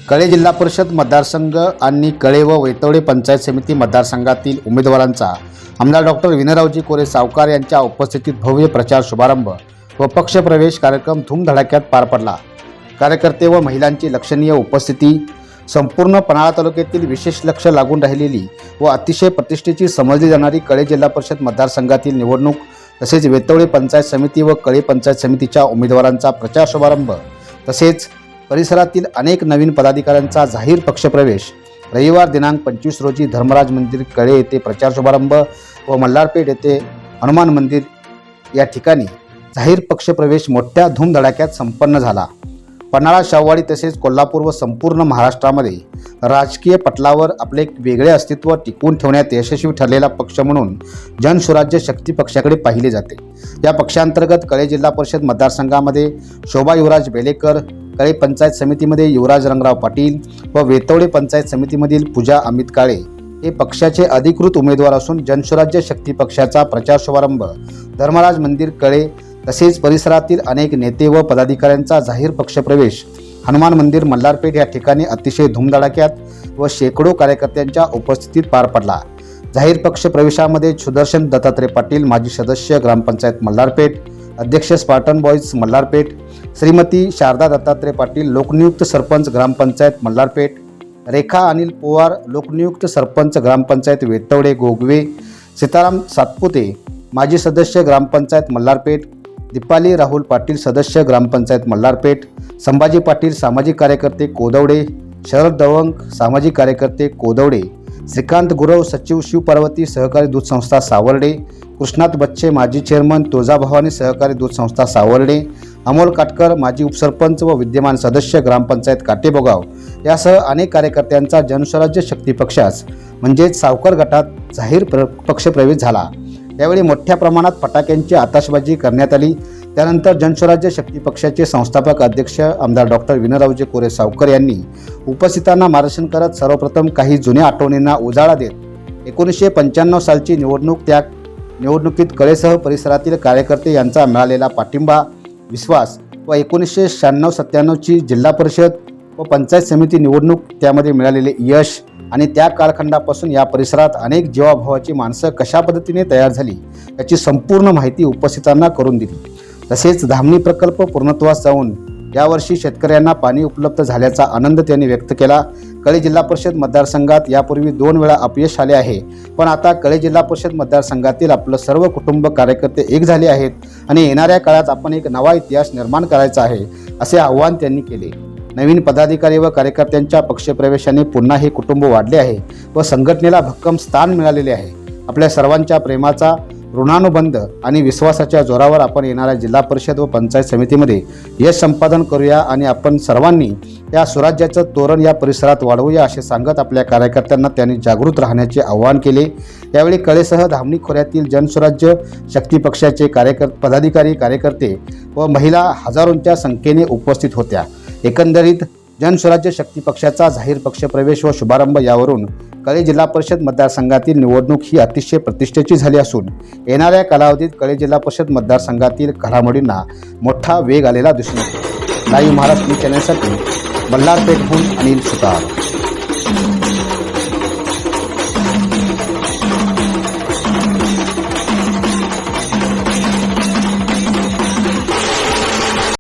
कळे जिल्हा परिषद मतदारसंघ आणि कळे व वैतवडे पंचायत समिती मतदारसंघातील उमेदवारांचा आमदार डॉक्टर विनयरावजी कोरे सावकार यांच्या उपस्थितीत भव्य प्रचार शुभारंभ व पक्षप्रवेश कार्यक्रम धूमधडाक्यात पार पडला। कार्यकर्ते व महिलांची लक्षणीय उपस्थिती, संपूर्ण पन्हाळा तालुक्यातील विशेष लक्ष लागून राहिलेली व अतिशय प्रतिष्ठेची समजली जाणारी कळे जिल्हा परिषद मतदारसंघातील निवडणूक तसेच वेतवडे पंचायत समिती व कळे पंचायत समितीच्या उमेदवारांचा प्रचार शुभारंभ तसेच परिसरातील अनेक नवीन पदाधिकाऱ्यांचा जाहीर पक्षप्रवेश रविवार दिनांक 25 रोजी धर्मराज मंदिर कळे येथे प्रचार शुभारंभ व मल्हारपेठ येथे हनुमान मंदिर या ठिकाणी जाहीर पक्षप्रवेश मोठ्या धूमधडाक्यात संपन्न झाला। पन्हाळा, शाहूवाडी तसेच कोल्हापूर व संपूर्ण महाराष्ट्रामध्ये राजकीय पटलावर आपले वेगळे अस्तित्व टिकवून ठेवण्यात यशस्वी ठरलेला पक्ष म्हणून जनसुराज्य शक्ती पक्षाकडे पाहिले जाते। या पक्षांतर्गत कळे जिल्हा परिषद मतदारसंघामध्ये शोभा युवराज बेलेकर, कळे पंचायत समितीमध्ये युवराज रंगराव पाटील व वेतवडे पंचायत समितीमधील पूजा अमित काळे हे पक्षाचे अधिकृत उमेदवार असून जनसुराज्य शक्ती पक्षाचा प्रचार शुभारंभ धर्मराज मंदिर कळे तसेच परिसरातील अनेक नेते व पदाधिकाऱ्यांचा जाहीर पक्षप्रवेश हनुमान मंदिर मल्हारपेठ या ठिकाणी अतिशय धूमधडाक्यात व शेकडो कार्यकर्त्यांच्या उपस्थितीत पार पडला। जाहीर पक्षप्रवेशामध्ये सुदर्शन दत्तात्रय पाटील, माजी सदस्य ग्रामपंचायत मल्हारपेठ, अध्यक्ष स्पार्टन बॉयज मल्हारपेठ, श्रीमती शारदा दत्तात्रय पाटील, लोकनियुक्त सरपंच ग्रामपंचायत मल्हारपेठ, रेखा अनिल पवार, लोकनियुक्त सरपंच ग्रामपंचायत वेतवडे गोगवे, सीताराम सातपुते, माजी सदस्य ग्रामपंचायत मल्हारपेठ, दीपाली राहुल पाटील, सदस्य ग्रामपंचायत मल्हारपेठ, संभाजी पाटील, सामाजिक कार्यकर्ते कोदवडे, शरद दवंग, सामाजिक कार्यकर्ते कोदवडे, श्रीकांत गुरव, सचिव शिवपार्वती सहकारी दूध संस्था सावर्डे, कृष्णात बच्चे, माजी चेअरमन, तुळजाभवानी सहकारी दूध संस्था सावर्डे, अमोल काटकर, माजी उपसरपंच व विद्यमान सदस्य ग्रामपंचायत काटेबोगाव यासह अनेक कार्यकर्त्यांचा जनसुराज्य शक्ती पक्षास म्हणजेच सावकर गटात जाहीर पक्षप्रवेश झाला। यावेळी मोठ्या प्रमाणात फटाक्यांची आताशबाजी करण्यात आली। त्यानंतर जनसुराज्य शक्ती पक्षाचे संस्थापक अध्यक्ष आमदार डॉक्टर विनयरावजी कोरे सावकर यांनी उपस्थितांना मार्गदर्शन करत सर्वप्रथम काही जुन्या आठवणींना उजाळा देत 1995 सालची निवडणूक, त्या निवडणुकीत कळेसह परिसरातील कार्यकर्ते यांचा मिळालेला पाठिंबा, विश्वास व 1996-97ची जिल्हा परिषद व पंचायत समिती निवडणूक त्यामध्ये मिळालेले यश आणि त्या कालखंडापासून या परिसरात अनेक जीवाभावाची माणसं कशा पद्धतीने तयार झाली याची संपूर्ण माहिती उपस्थितांना करून दिली। तसेच धामणी प्रकल्प पूर्णत्वास जाऊन यावर्षी शेतकऱ्यांना पाणी उपलब्ध झाल्याचा आनंद त्यांनी व्यक्त केला। कळे जिल्हा परिषद मतदारसंघात यापूर्वी 2 वेळा अपयश आले आहे, पण आता कळे जिल्हा परिषद मतदारसंघातील आपलं सर्व कुटुंब कार्यकर्ते एक झाले आहेत आणि येणाऱ्या काळात आपण एक नवा इतिहास निर्माण करायचा आहे असे आवाहन त्यांनी केले। नवीन पदाधिकारी व कार्यकर्त्यांच्या पक्षप्रवेशाने पुन्हा हे कुटुंब वाढले आहे व संघटनेला भक्कम स्थान मिळालेले आहे। आपल्या सर्वांच्या प्रेमाचा, ऋणानुबंध आणि विश्वासाच्या जोरावर आपण येणाऱ्या जिल्हा परिषद व पंचायत समितीमध्ये यश संपादन करूया आणि आपण सर्वांनी या स्वराज्याचं तोरण या परिसरात वाढवूया असे सांगत आपल्या कार्यकर्त्यांना त्यांनी जागृत राहण्याचे आवाहन केले। यावेळी कळेसह धामणी खोऱ्यातील जनसुराज्य शक्ती पक्षाचे पदाधिकारी, कार्यकर्ते व महिला हजारोंच्या संख्येने उपस्थित होत्या। एकंदरीत जनसुराज्य शक्ती पक्षाचा जाहीर पक्षप्रवेश व शुभारंभ यावरून कळे जिल्हा परिषद मतदारसंघातील निवडणूक ही अतिशय प्रतिष्ठेची झाली असून येणाऱ्या कालावधीत कळे जिल्हा परिषद मतदारसंघातील घडामोडींना मोठा वेग आलेला दिसून येतो। लाईव्ह महाराष्ट्र चॅनलसाठी मल्हारपेठहून अनिल सुतार।